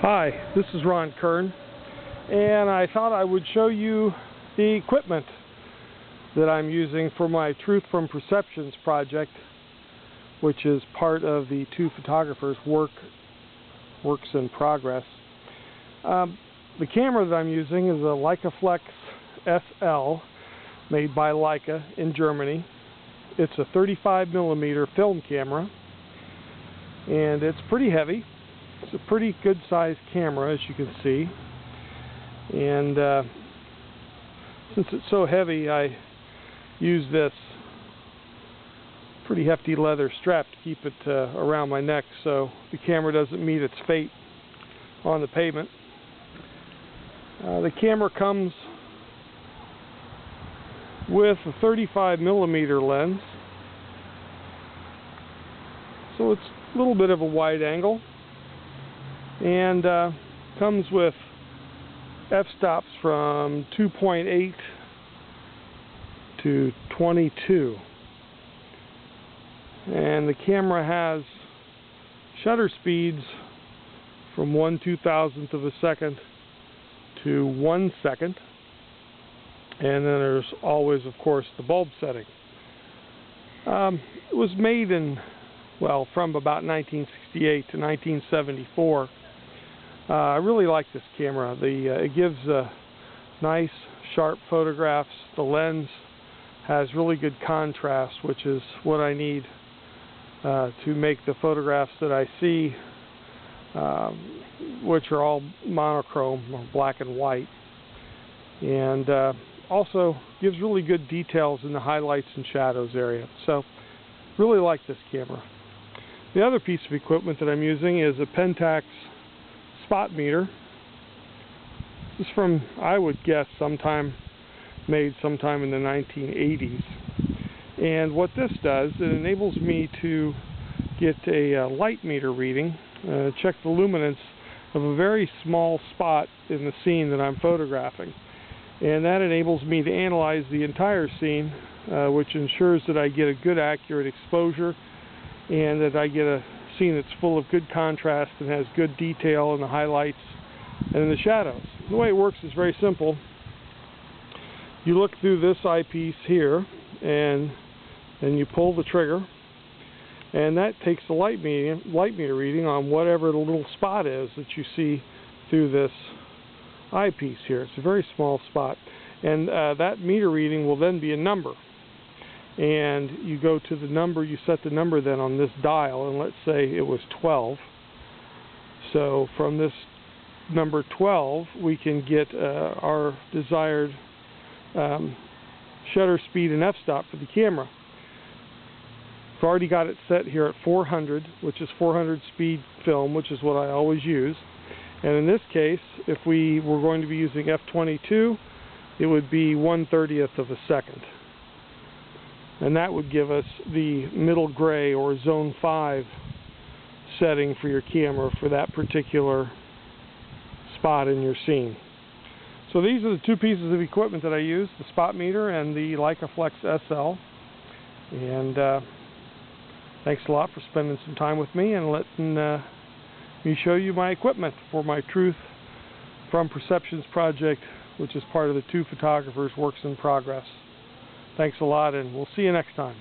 Hi, this is Ron Kern, and I thought I would show you the equipment that I'm using for my Truth from Perceptions project, which is part of the two photographers' works in progress. The camera that I'm using is a Leicaflex SL made by Leica in Germany. It's a 35mm film camera, and it's pretty heavy. It's a pretty good sized camera, as you can see, and since it's so heavy, I use this pretty hefty leather strap to keep it around my neck so the camera doesn't meet its fate on the pavement. The camera comes with a 35mm lens, so it's a little bit of a wide angle, and comes with f-stops from 2.8 to 22, and the camera has shutter speeds from 1/2000th of a second to 1 second, and then there's always, of course, the bulb setting. It was made from about 1968 to 1974. I really like this camera. It gives nice, sharp photographs. The lens has really good contrast, which is what I need to make the photographs that I see, which are all monochrome or black and white, and also gives really good details in the highlights and shadows area. So really like this camera. The other piece of equipment that I'm using is a Pentax Spotmeter. This is from, I would guess, made sometime in the 1980s. And what this does, it enables me to get a light meter reading, check the luminance of a very small spot in the scene that I'm photographing. And that enables me to analyze the entire scene, which ensures that I get a good, accurate exposure, and that I get a scene that's full of good contrast and has good detail in the highlights and in the shadows. The way it works is very simple. You look through this eyepiece here, and you pull the trigger, and that takes the light meter reading on whatever the little spot is that you see through this eyepiece here. It's a very small spot, and that meter reading will then be a number. And you go to the number, you set the number then on this dial, and let's say it was 12. So from this number 12, we can get our desired shutter speed and f-stop for the camera. I've already got it set here at 400, which is 400 speed film, which is what I always use. And in this case, if we were going to be using f22, it would be 1/30th of a second. And that would give us the middle gray or zone 5 setting for your camera for that particular spot in your scene. So these are the two pieces of equipment that I use, the Spotmeter and the Leicaflex SL. And thanks a lot for spending some time with me and letting me show you my equipment for my Truth from Perceptions project, which is part of the two photographers' works in progress. Thanks a lot, and we'll see you next time.